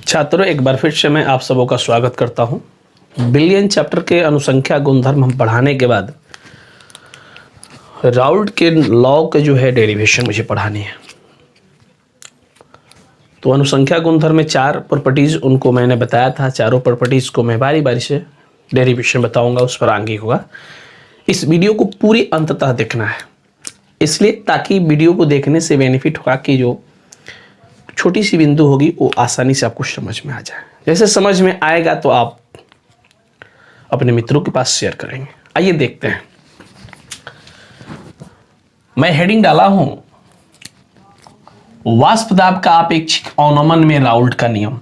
छात्रों, एक बार फिर से मैं आप सबों का स्वागत करता हूं। बिलियन चैप्टर के अनुसंख्या गुणधर्म हम पढ़ाने के बाद राउल्ट के लॉ के जो है डेरिवेशन मुझे पढ़ानी है। तो अनुसंख्या गुणधर्म में 4 प्रॉपर्टीज उनको मैंने बताया था। चारों प्रॉपर्टीज को मैं बारी बारी से डेरिवेशन बताऊंगा, उस पर आगे होगा। इस वीडियो को पूरी अंततः देखना है, इसलिए ताकि वीडियो को देखने से बेनिफिट होगा कि जो छोटी सी बिंदु होगी वो आसानी से आपको समझ में आ जाए। जैसे समझ में आएगा तो आप अपने मित्रों के पास शेयर करेंगे। आइए देखते हैं। मैं हेडिंग डाला हूं वाष्प दाब का अपेक्षिक अवनमन में राउल्ट का नियम।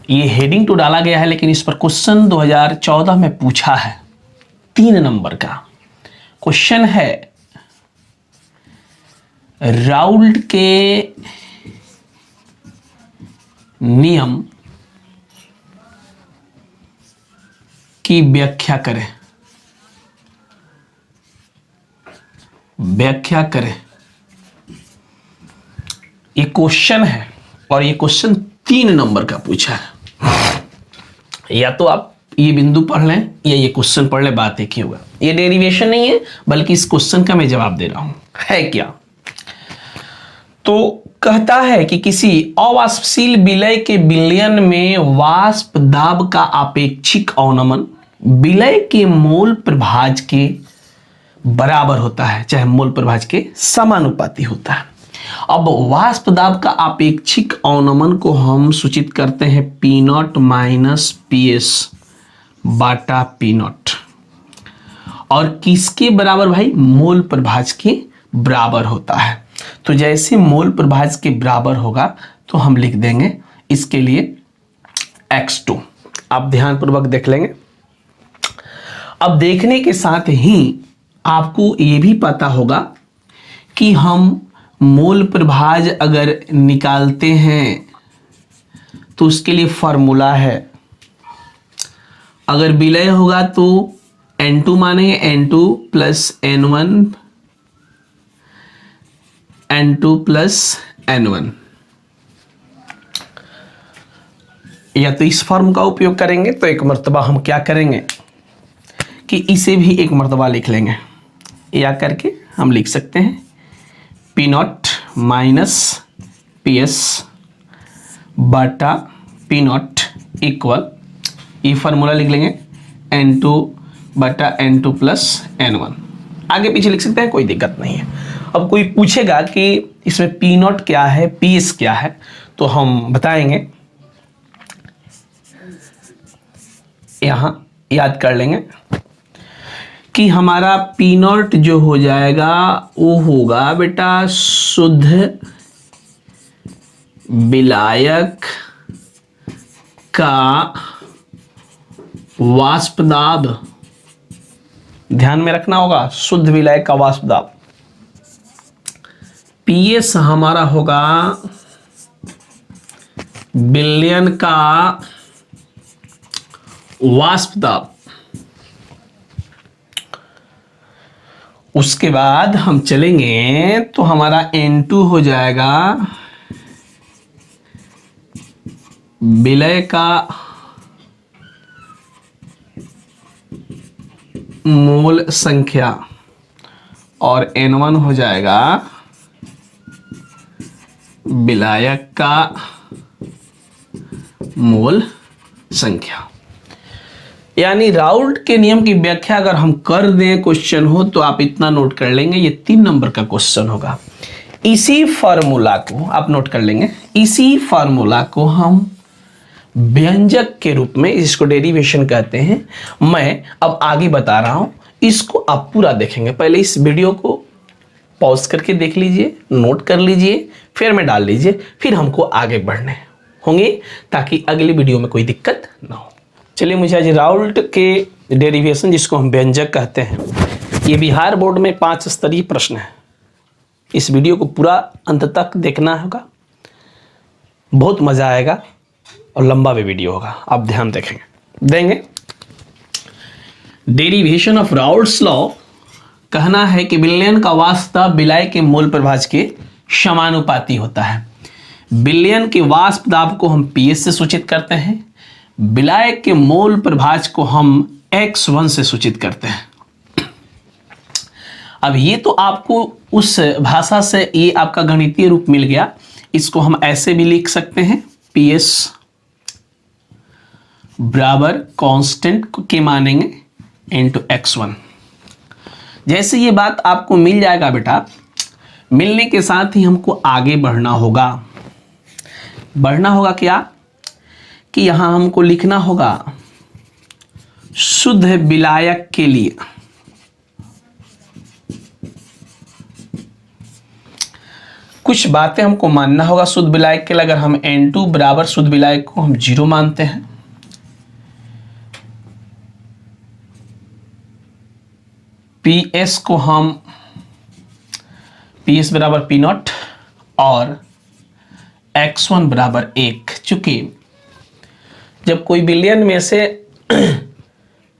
ये हेडिंग तो डाला गया है, लेकिन इस पर क्वेश्चन 2014 में पूछा है। 3 नंबर का क्वेश्चन है, राउल्ट के नियम की व्याख्या करें। व्याख्या करें, ये क्वेश्चन है और ये क्वेश्चन 3 नंबर का पूछा है। या तो आप ये बिंदु पढ़ लें या ये क्वेश्चन पढ़ लें, बात एक ही होगा। ये डेरिवेशन नहीं है, बल्कि इस क्वेश्चन का मैं जवाब दे रहा हूं। है क्या? तो कहता है कि किसी अवाष्पशील विलय के विलयन में वाष्प दाब का अपेक्षिक अवनमन विलय के मोल प्रभाज के बराबर होता है, चाहे मोल प्रभाज के समानुपाती होता है। अब वाष्प दाब का अपेक्षिक अवनमन को हम सूचित करते हैं P0 माइनस PS बाटा P0, और किसके बराबर भाई? मोल प्रभाज के बराबर होता है। तो जैसे मोल प्रभाज के बराबर होगा तो हम लिख देंगे इसके लिए x2। आप ध्यानपूर्वक देख लेंगे। अब देखने के साथ ही आपको ये भी पता होगा कि हम मोल प्रभाज अगर निकालते हैं तो उसके लिए फॉर्मूला है। अगर विलय होगा तो N2 मानेंगे, N2 plus N1 N2 plus N1, या तो इस फॉर्म का उपयोग करेंगे तो एक मर्तबा हम क्या करेंगे कि इसे भी एक मर्तबा लिख लेंगे, या करके हम लिख सकते हैं P0 माइनस PS बटा P0 इक्वल, ये फार्मूला लिख लेंगे N2 बटा N2 प्लस N1। आगे पीछे लिख सकते हैं, कोई दिक्कत नहीं है। अब कोई पूछेगा कि इसमें P0 क्या है, PS क्या है, तो हम बताएंगे। यहां याद कर लेंगे कि हमारा P0 जो हो जाएगा वो होगा बेटा शुद्ध विलायक का वाष्प दाब। ध्यान में रखना होगा, शुद्ध विलायक का वाष्प दाब। PS हमारा होगा विलयन का वाष्प दाब। उसके बाद हम चलेंगे तो हमारा N2 हो जाएगा विलय का मोल संख्या, और N1 हो जाएगा विलायक का मोल संख्या। यानी राउल्ट के नियम की व्याख्या अगर हम कर दें क्वेश्चन हो तो आप इतना नोट कर लेंगे, ये 3 नंबर का क्वेश्चन होगा। इसी फार्मूला को आप नोट कर लेंगे, इसी फार्मूला को हम व्यंजक के रूप में, इसको डेरिवेशन कहते हैं। मैं अब आगे बता रहा हूं, इसको आप पूरा देखेंगे। पहले इस वीडियो को पॉज करके देख लीजिए, नोट कर लीजिए, फिर में डाल लीजिए, फिर हमको आगे बढ़ने होंगे ताकि अगली वीडियो में कोई दिक्कत ना हो। चलिए, मुझे आज राउल्ट के डेरिवेशन, जिसको हम व्यंजक कहते हैं, ये बिहार बोर्ड में 5 स्तरीय प्रश्न है। इस वीडियो को पूरा अंत तक देखना होगा, बहुत मजा आएगा और लंबा भी वीडियो होगा, आप ध्यान देंगे। डेरिवेशन ऑफ राउल्ट्स लॉ कहना है कि विलयन का वास्तव विलय के मोल प्रभाज के समानुपाती होता है। विलयन के वाष्प दाब को हम PS से सूचित करते हैं, विलायक के मोल प्रभाज को हम X1 से सूचित करते हैं। अब ये तो आपको उस भाषा से ये आपका गणितीय रूप मिल गया। इसको हम ऐसे भी लिख सकते हैं, PS बराबर कांस्टेंट के मानेंगे इनटू X1। जैसे ये बात आपको मिल जाएगा बेटा, मिलने के साथ ही हमको आगे बढ़ना होगा। बढ़ना होगा क्या कि यहां हमको लिखना होगा शुद्ध विलायक के लिए कुछ बातें हमको मानना होगा। शुद्ध विलायक के लिए अगर हम N2 बराबर शुद्ध विलायक को हम 0 मानते हैं, PS को हम PS बराबर P0 और X1 बराबर 1। चूंकि जब कोई विलयन में से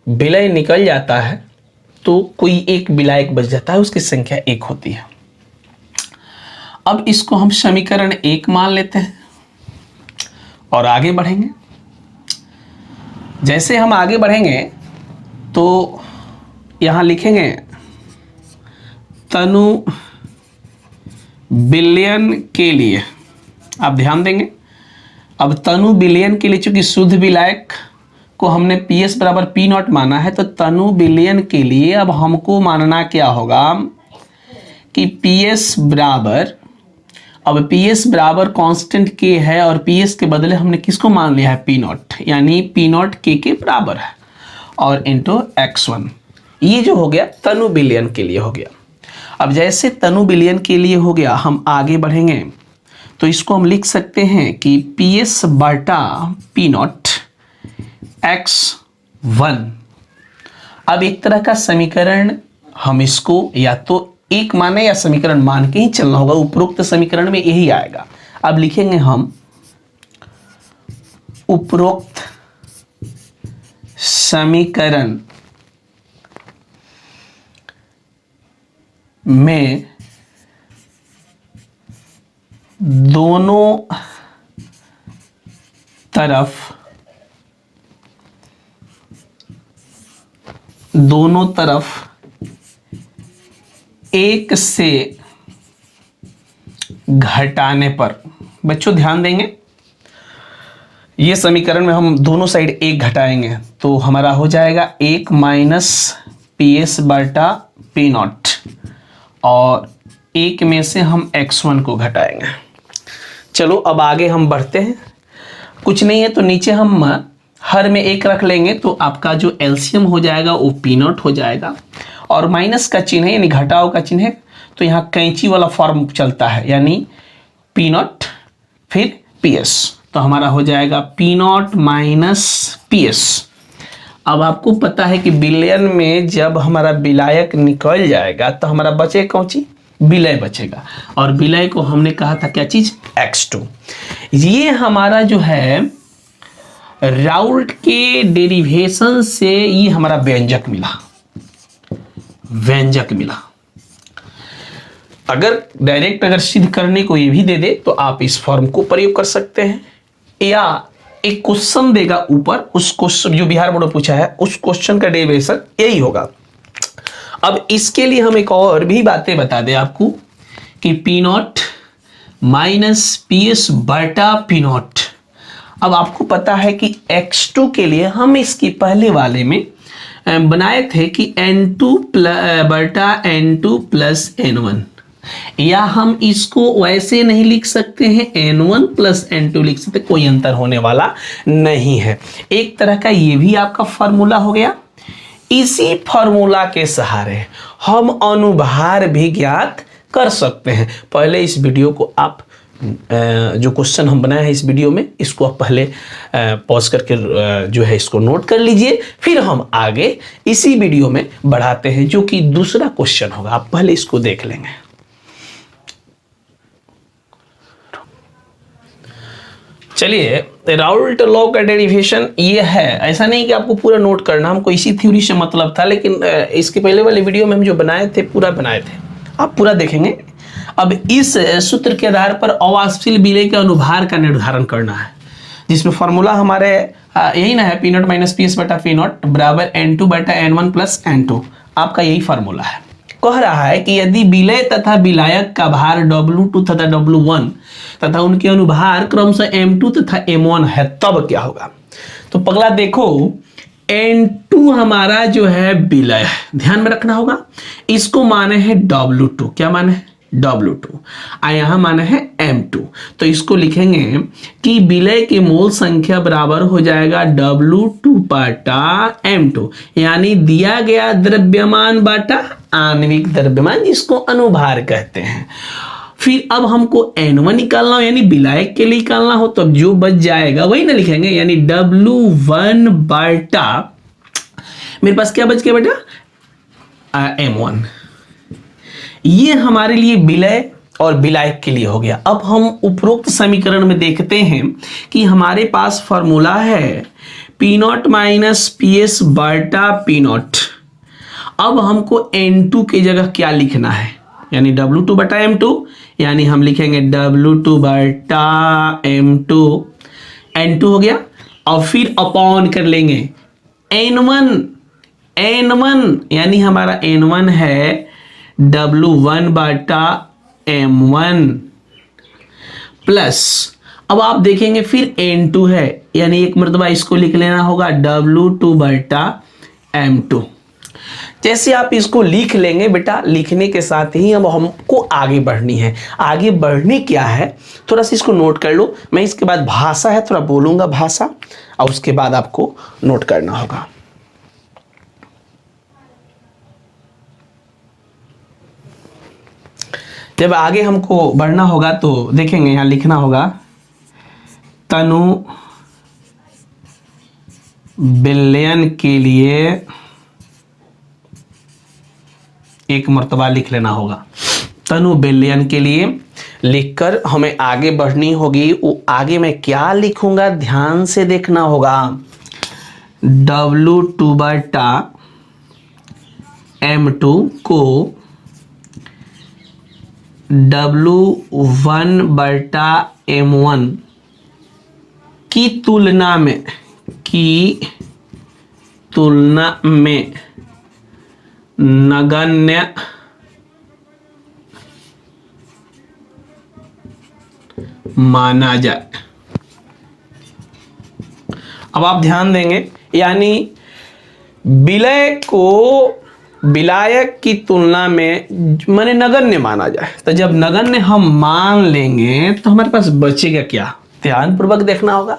विलय निकल जाता है तो कोई एक विलायक बच जाता है, उसकी संख्या 1 होती है। अब इसको हम समीकरण 1 मान लेते हैं और आगे बढ़ेंगे। जैसे हम आगे बढ़ेंगे तो यहां लिखेंगे तनु विलयन के लिए। आप ध्यान देंगे, अब तनु विलयन के लिए चूंकि शुद्ध विलायक को हमने PS बराबर P0 माना है, तो तनु विलयन के लिए अब हमको मानना क्या होगा कि PS बराबर, अब PS बराबर कांस्टेंट K है और PS के बदले हमने किसको मान लिया है P0, यानी P0 K के बराबर है और इंटू X1। ये जो हो गया तनु विलयन के लिए हो गया। अब जैसे तनु विलयन के लिए हो गया, हम आगे बढ़ेंगे तो इसको हम लिख सकते हैं कि PS बटा P0 X1। अब एक तरह का समीकरण हम इसको या तो एक माने या समीकरण मान के ही चलना होगा, उपरोक्त समीकरण में यही आएगा। अब लिखेंगे हम उपरोक्त समीकरण में दोनों तरफ 1 से घटाने पर, बच्चों ध्यान देंगे, ये समीकरण में हम दोनों साइड 1 घटाएंगे तो हमारा हो जाएगा 1 माइनस PS बटा P0 और 1 में से हम X1 को घटाएंगे। चलो अब आगे हम बढ़ते हैं। कुछ नहीं है तो नीचे हम हर में 1 रख लेंगे तो आपका जो एलसीएम हो जाएगा वो P0 हो जाएगा और माइनस का चिन्ह है यानी घटाव का चिन्ह है तो यहाँ कैंची वाला फॉर्म चलता है, यानी P0 फिर PS, तो हमारा हो जाएगा P0 माइनस PS। अब आपको पता है कि विलयन में जब हमारा विलायक निकल जाएगा तो हमारा बचे कौन सी, विलय बचेगा, और विलय को हमने कहा था क्या चीज, X2। ये हमारा जो है राउल्ट के डेरिवेशन से ये हमारा व्यंजक मिला। अगर डायरेक्ट अगर सिद्ध करने को ये भी दे दे तो आप इस फॉर्म को प्रयोग कर सकते हैं, या एक क्वेश्चन देगा ऊपर, उस क्वेश्चन जो बिहार बोर्ड में पूछा है उस क्वेश्चन का डेरिवेशन यही होगा। अब इसके लिए हम एक और भी बातें बता दें आपको कि P0 माइनस PS बटा P0। अब आपको पता है कि X2 के लिए हम इसकी पहले वाले में बनाए थे कि N2 बटा N2 प्लस N1, या हम इसको वैसे नहीं लिख सकते हैं, N1 प्लस N2 लिख सकते, कोई अंतर होने वाला नहीं है। एक तरह का ये भी आपका फॉर्मूला हो गया। इसी फॉर्मूला के सहारे हम अनुभार भी ज्ञात कर सकते हैं। पहले इस वीडियो को आप जो क्वेश्चन हम बनाए हैं इस वीडियो में, इसको आप पहले पॉज करके जो है इसको नोट कर लीजिए, फिर हम आगे इसी वीडियो में बढ़ाते हैं जो कि दूसरा क्वेश्चन होगा। आप पहले इसको देख लेंगे। चलिए, राउल्ट लॉ का डेरिवेशन ये है। ऐसा नहीं कि आपको पूरा नोट करना, हमको इसी थ्योरी से मतलब था, लेकिन इसके पहले वाले वीडियो में हम जो बनाए थे पूरा बनाए थे, आप पूरा देखेंगे अब इस सूत्र के आधार पर अवाष्पशील विलय के अनुभार का निर्धारण करना है, जिसमें फॉर्मूला हमारे यही ना है, P not minus P S बटा पी नॉट बराबर N2 बटा N1 प्लस N2। आपका यही फॉर्मूला है। कह रहा है कि यदि विलय तथा विलायक का भार W2 तथा W1 तथा उनके अनुभार क्रमशः M2 तथा M1 है, तब क्या होगा। तो पगला देखो, N2 हमारा जो है विलय, ध्यान में रखना होगा, इसको माने है W2, क्या माने है W2, यहां माने है M2। तो इसको लिखेंगे कि विलय के मोल संख्या बराबर हो जाएगा W2 बटा M2, यानी दिया गया द्रव्यमान बटा आणविक द्रव्यमान, जिसको अनुभार कहते हैं। फिर अब हमको N1 निकालना हो, यानी विलायक के लिए निकालना हो, तो अब जो बच जाएगा वही ना लिखेंगे, यानी W1 बटा, मेरे पास क्या बच गया बेटा M1। ये हमारे लिए विलय और विलायक के लिए हो गया। अब हम उपरोक्त समीकरण में देखते हैं कि हमारे पास फॉर्मूला है P not minus P S बटा पी नॉट। अब हमको N2 की जगह क्या लिखना है, यानी W2 बटा M2, यानी हम लिखेंगे W2 बटा M2, N2 हो गया। और फिर अपॉन कर लेंगे N1, यानी हमारा N1 है W1 बटा M1 प्लस, अब आप देखेंगे फिर N2 है, यानी एक मर्तबा इसको लिख लेना होगा W2 बटा M2। जैसे आप इसको लिख लेंगे बेटा, लिखने के साथ ही अब हमको आगे बढ़नी है। आगे बढ़नी क्या है, थोड़ा सा इसको नोट कर लो। मैं इसके बाद भाषा है थोड़ा बोलूंगा भाषा, और उसके बाद आपको नोट करना होगा। जब आगे हमको बढ़ना होगा तो देखेंगे, यहां लिखना होगा तनु विलयन के लिए एक मर्तबा लिख लेना होगा। तनु विलयन के लिए लिखकर हमें आगे बढ़नी होगी। वो आगे मैं क्या लिखूंगा ध्यान से देखना होगा। W2 बटा M2 को W1 बटा M1 की तुलना में नगण्य माना जाए। अब आप ध्यान देंगे, यानी विलय को विलायक की तुलना में माने नगण्य माना जाए। तो जब नगण्य हम मान लेंगे तो हमारे पास बचेगा क्या, ध्यान पूर्वक देखना होगा।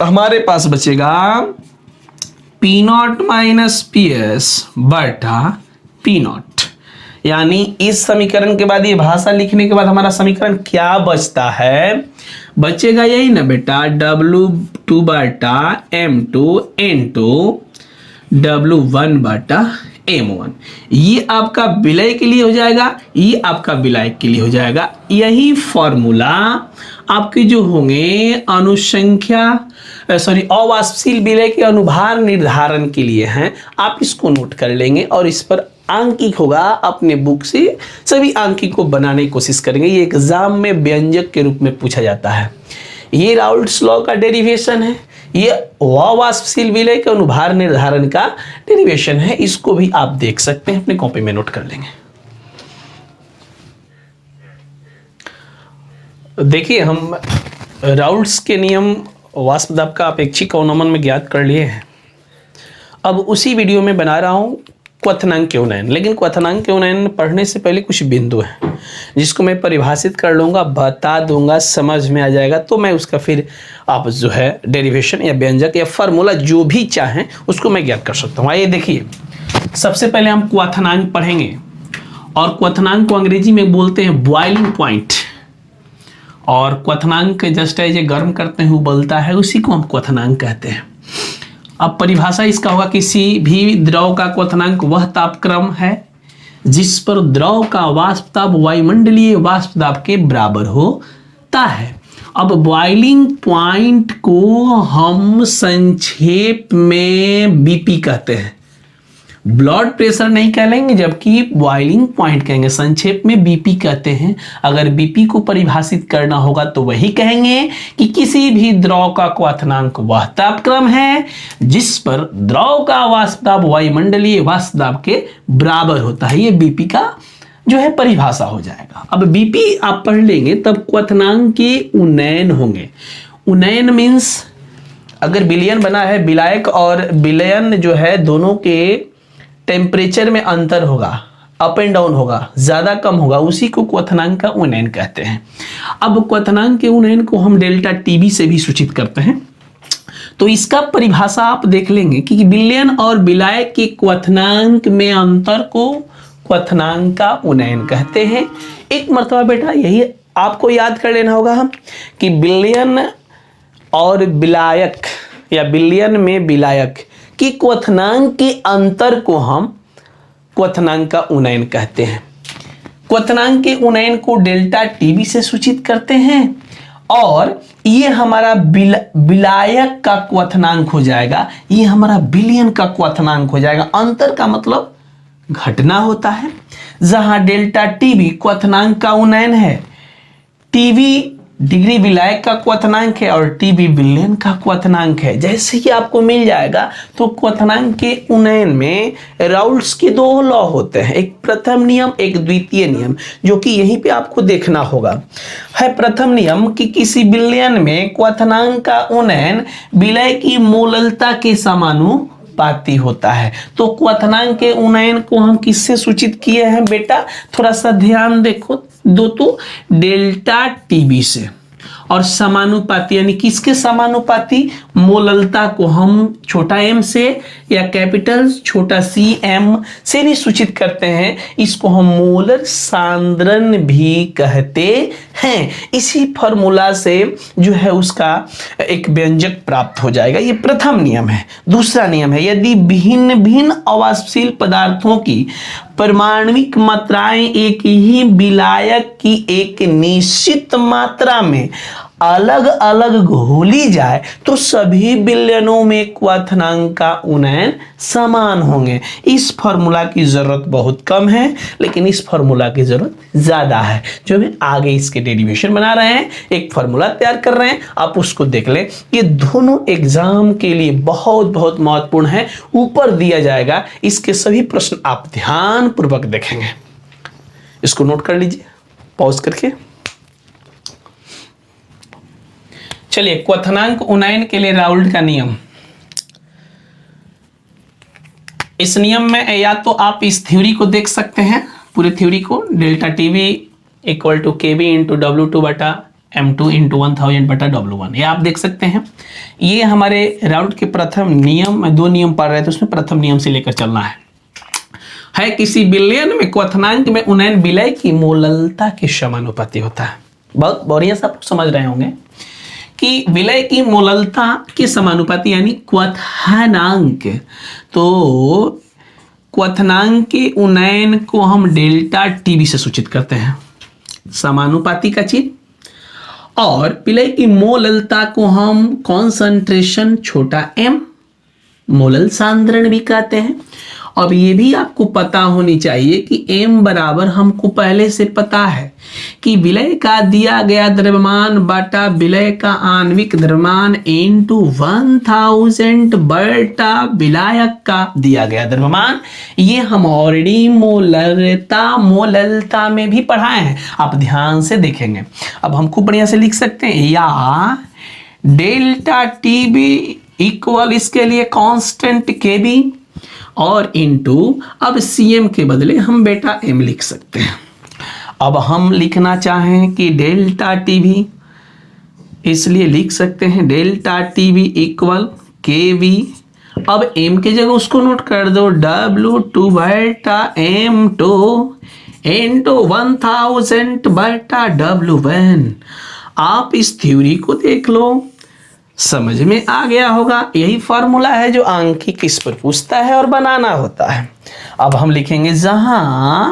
हमारे पास बचेगा P not minus P S बटा पी नॉट, यानी इस समीकरण के बाद ये भाषा लिखने के बाद हमारा समीकरण क्या बचता है, बचेगा यही ना बेटा, W2 बटा M2 N2 W1 बटा M1। ये आपका विलय के लिए हो जाएगा, ये आपका विलायक के लिए हो जाएगा। यही फॉर्मूला आपके जो होंगे अवाष्पशील विलय के अनुभार निर्धारण के लिए हैं। आप इसको नोट कर लेंगे और इस पर आंकिक होगा, अपने बुक से सभी आंकिक को बनाने की कोशिश करेंगे। ये एग्जाम में व्यंजक के रूप में पूछा जाता है। ये राउल्ट्स लॉ का डेरिवेशन है, ये अवाष्पशील विलय के अनुभार निर्धारण का डेरिवेशन है। इसको भी आप देख सकते हैं, अपने कॉपी में नोट कर लेंगे। देखिए, हम राउल्ट्स के नियम वाष्प दाब का अपेक्षिक अवनमन में ज्ञात कर लिए हैं। अब उसी वीडियो में बना रहा हूं क्वथनांक के उन्नयन, लेकिन क्वथनांक के उन्नयन पढ़ने से पहले कुछ बिंदु हैं जिसको मैं परिभाषित कर लूँगा, बता दूंगा, समझ में आ जाएगा। तो मैं उसका फिर आप जो है डेरिवेशन या व्यंजक या फार्मूला जो भी चाहें उसको मैं ज्ञात कर सकता हूँ। आइए देखिए, सबसे पहले हम क्वथनांक पढ़ेंगे, और क्वथनांक को अंग्रेजी में बोलते हैं बॉइलिंग पॉइंट। और क्वथनांक जस्ट एज गर्म करते हैं उबलता है, उसी को हम क्वथनांक कहते हैं। अब परिभाषा इसका होगा, किसी भी द्रव का क्वथनांक वह तापक्रम है जिस पर द्रव का वाष्प दाब वायुमंडलीय वाष्प दाब के बराबर होता है। अब बॉइलिंग पॉइंट को हम संक्षेप में बीपी कहते हैं। ब्लड प्रेशर नहीं कहेंगे, जबकि बॉइलिंग पॉइंट कहेंगे। संक्षेप में बीपी कहते हैं। अगर बीपी को परिभाषित करना होगा तो वही कहेंगे कि किसी भी द्रव का क्वथनांक वह तापक्रम है जिस पर द्रव का वाष्प दाब वायुमंडलीय वाष्प दाब के बराबर होता है। ये बीपी का जो है परिभाषा हो जाएगा। अब बीपी आप पढ़ लेंगे तब क्वथनांक के उन्नयन होंगे। उन्नयन मीन्स अगर विलयन बना है, विलायक और विलयन जो है दोनों के टेम्परेचर में अंतर होगा, अप एंड डाउन होगा, ज्यादा कम होगा, उसी को क्वथनांक का उन्नयन कहते हैं। अब क्वथनांक के उन्नयन को हम डेल्टा टीबी से भी सूचित करते हैं। तो इसका परिभाषा आप देख लेंगे कि विलयन और विलायक के क्वथनांक में अंतर को क्वथनांक का उन्नयन कहते हैं। एक मर्तबा बेटा यही आपको याद कर लेना होगा हम कि विलयन और विलायक या विलयन में विलायक की क्वथनांक के अंतर को हम क्वथनांक का उन्नयन कहते हैं। क्वथनांक के उन्नयन को डेल्टा टीबी से सूचित करते हैं और ये हमारा विलायक का क्वथनांक हो जाएगा, ये हमारा विलयन का क्वथनांक हो जाएगा। अंतर का मतलब घटना होता है। जहां डेल्टा टीबी क्वथनांक का उन्नयन है, टीबी डिग्री विलायक का क्वथनांक है और टीबी विलयन का क्वथनांक है। जैसे ही आपको मिल जाएगा तो क्वथनांक के उन्नयन में राउल्ट्स के दो लॉ होते हैं, एक प्रथम नियम एक द्वितीय नियम, जो कि यहीं पे आपको देखना होगा। है प्रथम नियम कि किसी विलयन में क्वथनांक का उन्नयन विलय की मोललता के समानुपाती होता है। तो क्वथनांक के उन्नयन को हम किससे सूचित किए हैं बेटा, थोड़ा सा ध्यान देखो दो, तो डेल्टा टीबी से। और समानुपाती यानी किसके समानुपाती, मोललता को हम छोटा एम से या कैपिटल छोटा सी एम से भी सूचित करते हैं। इसको हम मोलर सांद्रण भी कहते हैं। इसी फॉर्मूला से जो है उसका एक व्यंजक प्राप्त हो जाएगा। ये प्रथम नियम है। दूसरा नियम है, यदि भिन्न भिन्न अवाष्पशील पदार्थों की परमाणविक मात्राएं एक ही विलायक की एक निश्चित मात्रा में अलग अलग घोली जाए तो सभी विलयनों में क्वथनांक का उन्नयन समान होंगे। इस फॉर्मूला की जरूरत बहुत कम है, लेकिन इस फॉर्मूला की जरूरत ज्यादा है, जो हम आगे इसके डेरिवेशन बना रहे हैं, एक फॉर्मूला तैयार कर रहे हैं, आप उसको देख लें। ये दोनों एग्जाम के लिए बहुत बहुत महत्वपूर्ण है, ऊपर दिया जाएगा। इसके सभी प्रश्न आप ध्यान पूर्वक देखेंगे। इसको नोट कर लीजिए पॉज करके। चलिए, क्वथनांक उन्नयन के लिए राउल्ट का नियम। इस नियम में या तो आप इस थ्योरी को देख सकते हैं, पूरे थ्योरी को, डेल्टा टीवी इक्वल टू के बी इंटू W2 बटा M2 इंटू 1000 बटा W1, ये आप देख सकते हैं। ये हमारे राउल्ट के प्रथम नियम में, दो नियम पढ़ रहे थे, उसमें प्रथम नियम से लेकर चलना है किसी विलयन में क्वथनांक में उन्नयन विलय की मोललता के समानुपाती होता है। बहुत बढ़िया से आप समझ रहे होंगे कि विलय की मोललता के समानुपाती यानी क्वथनांक। तो क्वथनांक के उन्नयन को हम डेल्टा टीबी से सूचित करते हैं, समानुपाती का चीज। और विलय की मोललता को हम कॉन्सेंट्रेशन छोटा m, मोलल सांद्रण भी कहते हैं। अब ये भी आपको पता होनी चाहिए कि m बराबर हमको पहले से पता है कि विलय का दिया गया द्रव्यमान बटा विलय का आणविक द्रव्यमान इंटू 1000 बटा विलायक का दिया गया द्रव्यमान। ये हम ऑलरेडी मोललता में भी पढ़ाए हैं, आप ध्यान से देखेंगे। अब हम खूब बढ़िया से लिख सकते हैं, या डेल्टा टीबी इक्वल इसके लिए कांस्टेंट केबी और इनटू, अब सीएम के बदले हम बेटा एम लिख सकते हैं। अब हम लिखना चाहें कि डेल्टा टीबी, इसलिए लिख सकते हैं डेल्टा टीबी इक्वल के वी। अब एम के जगह उसको नोट कर दो, W2 बटा M2 इंटू 1000 बटा W1। आप इस थ्योरी को देख लो, समझ में आ गया होगा। यही फॉर्मूला है जो आंकिक इस पर पूछता है और बनाना होता है। अब हम लिखेंगे, जहां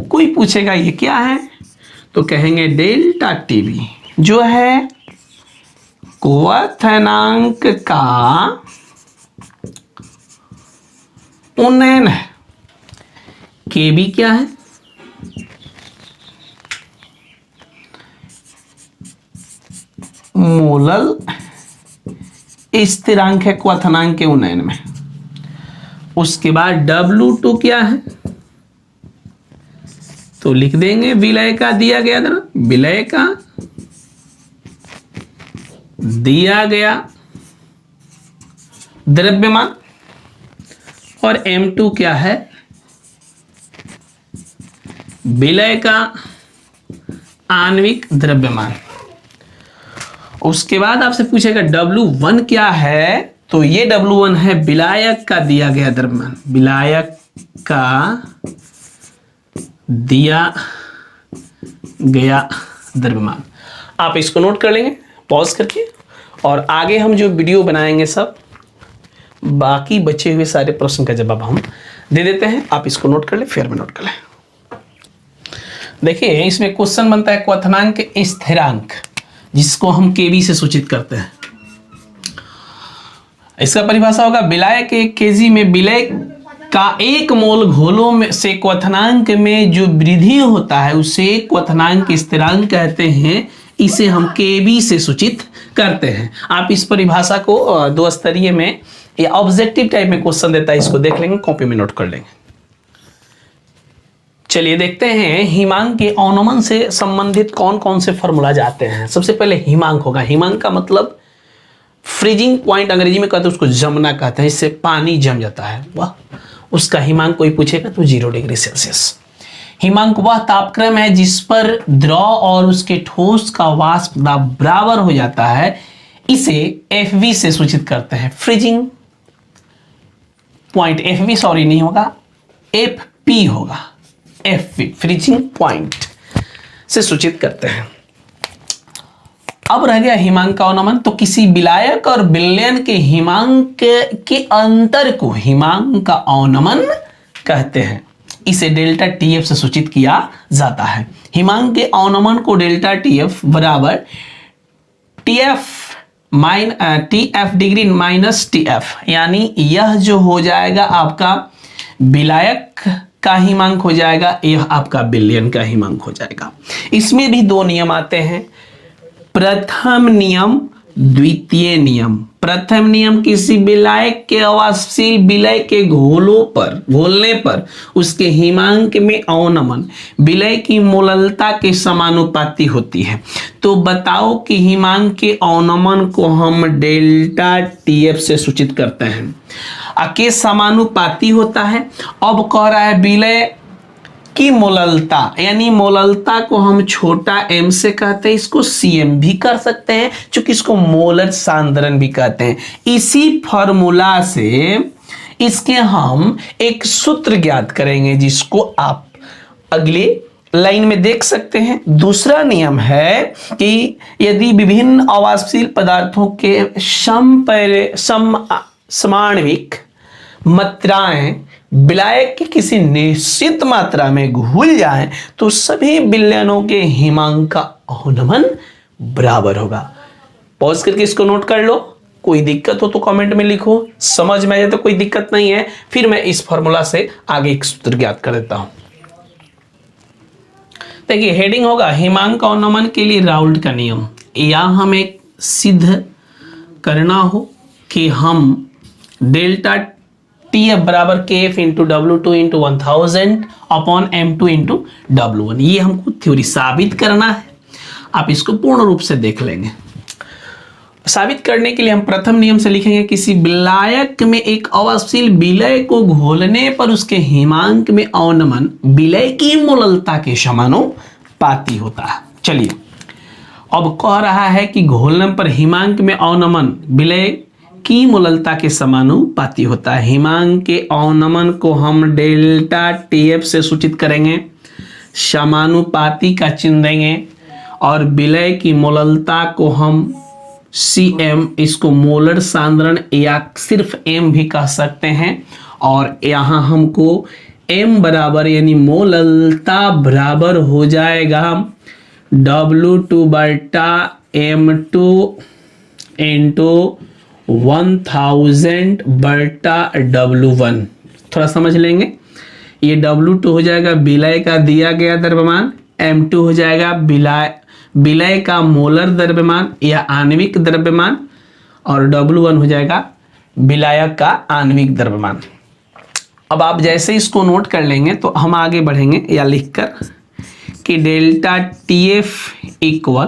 कोई पूछेगा ये क्या है तो कहेंगे डेल्टा टीबी जो है क्वथनांक का उन्नयन है। Kb क्या है? मोलल स्थिरांक है क्वथनांक के उन्नयन में। उसके बाद W2 क्या है? तो लिख देंगे विलय का दिया गया द्रव्यमान, विलय का दिया गया द्रव्यमान। और M2 क्या है? विलय का आणविक द्रव्यमान। उसके बाद आपसे पूछेगा W1 क्या है? तो ये W1 है विलायक का दिया गया द्रव्यमान, विलायक का दिया गया द्रव्यमान। आप इसको नोट कर लेंगे पॉज करके, और आगे हम जो वीडियो बनाएंगे सब बाकी बचे हुए सारे प्रश्न का जवाब हम दे देते हैं। आप इसको नोट कर ले, फिर में नोट कर ले। देखिए इसमें क्वेश्चन बनता है क्वथनांक स्थिरांक, जिसको हम केबी से सूचित करते हैं। इसका परिभाषा होगा विलय के केजी में विलय का 1 मोल घोलों में से क्वथनांक में जो वृद्धि होता है उसे क्वथनांक स्थिरांक कहते हैं। इसे हम केबी से सूचित करते हैं। आप इस परिभाषा को 2 स्तरीय में या ऑब्जेक्टिव टाइप में क्वेश्चन देता है, इसको देख लेंगे, कॉपी में नोट कर लेंगे। चलिए देखते हैं हिमांक के अवनमन से संबंधित कौन कौन से फॉर्मूला जाते हैं। सबसे पहले हिमांक होगा। हिमांक का मतलब फ्रीजिंग पॉइंट अंग्रेजी में कहते हैं, उसको जमना कहते हैं, इससे पानी जम जाता है। वाह, उसका हिमांक कोई पूछेगा तो 0 डिग्री सेल्सियस। हिमांक वह तापक्रम है जिस पर द्रव और उसके ठोस का वाष्प दाब बराबर हो जाता है। इसे FV से सूचित करते हैं। फ्रीजिंग पॉइंट FV सॉरी नहीं होगा, FP होगा। FP फ्रीजिंग पॉइंट से सूचित करते हैं। अब रह गया हिमांक का अवनमन। तो किसी विलायक और विलयन के हिमांक के अंतर को हिमांक का अवनमन कहते हैं। इसे डेल्टा TF से सूचित किया जाता है। हिमांक के अवनमन को डेल्टा TF बराबर TF डिग्री माइनस TF, यानी यह जो हो जाएगा आपका विलायक का हिमांक हो जाएगा, यह आपका विलयन का हिमांक हो जाएगा। इसमें भी 2 नियम आते हैं, प्रथम नियम, द्वितीय नियम। प्रथम नियम किसी विलायक के अवाष्पशील विलय के घोलने पर उसके हिमांक में अवनमन विलय की मोललता के समानुपाती होती है। तो बताओ कि हिमांक के अवनमन को हम डेल्टा TF से सूचित करते हैं। के समानुपाती होता है। अब कह रहा है विलय की मोललता, यानी मोललता को हम छोटा m से कहते हैं, इसको cm भी कर सकते हैं, चूंकि इसको मोलर सांद्रण भी कहते हैं। इसी फॉर्मूला से इसके हम एक सूत्र ज्ञात करेंगे, जिसको आप अगले लाइन में देख सकते हैं। दूसरा नियम है कि यदि विभिन्न अवाष्पशील पदार्थों के समाण्विक मात्राएं विलायक की किसी निश्चित मात्रा में घुल जाएं तो सभी विलयनों के हिमांक का अवनमन बराबर होगा। पॉज करके इसको नोट कर लो। कोई दिक्कत हो तो कमेंट में लिखो, समझ में आ जाए तो कोई दिक्कत नहीं है। फिर मैं इस फॉर्मूला से आगे एक सूत्र ज्ञात कर देता हूं। देखिए हेडिंग होगा हिमांक अवनमन के लिए राउल्ट का नियम। या हमें सिद्ध करना हो कि हम डेल्टा TF बराबर KF into W2 into 1000 upon M2 into W1, ये हमको थ्योरी साबित करना है। आप इसको पूर्ण रूप से देख लेंगे। साबित करने के लिए हम प्रथम नियम से लिखेंगे किसी विलायक में एक अवाष्पशील विलय को घोलने पर उसके हिमांक में अवनमन विलय की मोललता के समानुपाती होता है। चलिए अब कह रहा है कि घोलने पर हिमांक में अवनमन विलय की मोललता के समानुपाती होता है। हिमांक के अवनमन को हम डेल्टा TF से सूचित करेंगे, समानुपाती का चिन्ह देंगे, और विलय की मोललता को हम CM, इसको मोलर सांद्रण या सिर्फ M भी कह सकते हैं। और यहाँ हमको M बराबर यानी मोललता बराबर हो जाएगा W2 बटा M2 इंटू 1000 बटा W1। थोड़ा समझ लेंगे। ये W2 हो जाएगा विलय का दिया गया द्रव्यमान, M2 हो जाएगा विलय का मोलर द्रव्यमान या आणविक द्रव्यमान, और W1 हो जाएगा विलायक का आणविक द्रव्यमान। अब आप जैसे इसको नोट कर लेंगे तो हम आगे बढ़ेंगे, या लिखकर कि डेल्टा TF इक्वल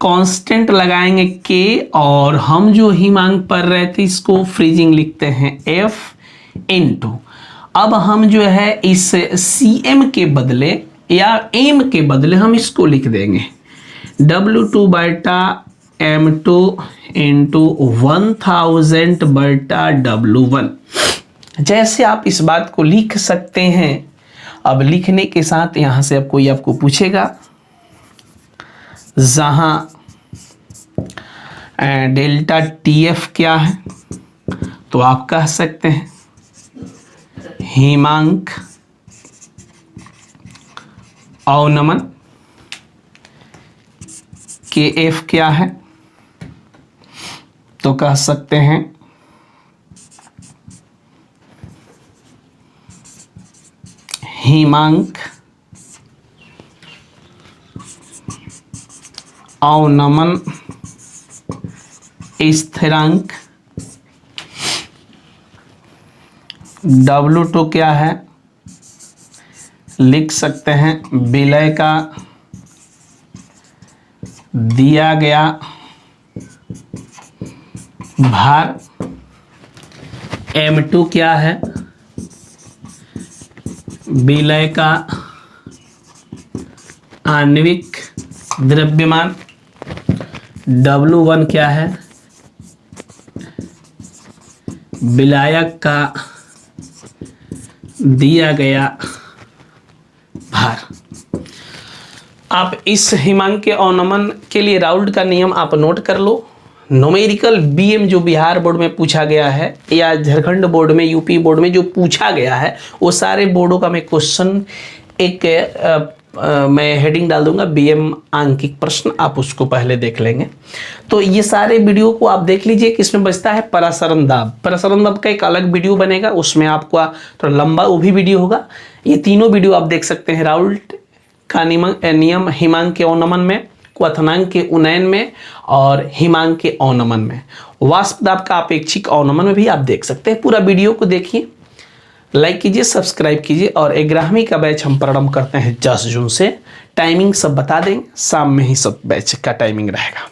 कांस्टेंट लगाएंगे K, और हम जो हिमांक पढ़ रहे थे इसको फ्रीजिंग लिखते हैं F इनटू, अब हम जो है इस CM के बदले या M के बदले हम इसको लिख देंगे W2 बटा M2 इंटू 1000 बटा W1। जैसे आप इस बात को लिख सकते हैं। अब लिखने के साथ यहाँ से अब कोई आपको पूछेगा जहाँ डेल्टा TF क्या है, तो आप कह सकते हैं हिमांक अवनमन। KF क्या है, तो कह सकते हैं हिमांक अवनमन स्थिरांक। W2 क्या है, लिख सकते हैं विलय का दिया गया भार। M2 क्या है, विलय का आणविक द्रव्यमान। W1 क्या है, विलायक का दिया गया भार। आप इस हिमांक के अवनमन के लिए राउल्ट का नियम आप नोट कर लो। न्यूमेरिकल BM जो बिहार बोर्ड में पूछा गया है या झारखंड बोर्ड में, यूपी बोर्ड में जो पूछा गया है, वो सारे बोर्डों का मैं क्वेश्चन एक मैं हेडिंग डाल दूंगा BM आंकिक प्रश्न, आप उसको पहले देख लेंगे। तो ये सारे वीडियो को आप देख लीजिए। किसमें बचता है परासरण दाब। परासरण दाब का एक अलग वीडियो बनेगा, उसमें आपको थोड़ा लंबा वो भी वीडियो होगा। ये तीनों वीडियो आप देख सकते हैं, राउल्ट का नियम हिमांक के अवनमन में, क्वथनांक के उन्नयन में, और हिमांक के अवनमन में। वाष्प दाब का अपेक्षिक अवनमन में भी आप देख सकते हैं। पूरा वीडियो को देखिए, लाइक कीजिए, सब्सक्राइब कीजिए। और 11वीं का बैच हम प्रारंभ करते हैं 10 जून से। टाइमिंग सब बता देंगे, शाम में ही सब बैच का टाइमिंग रहेगा।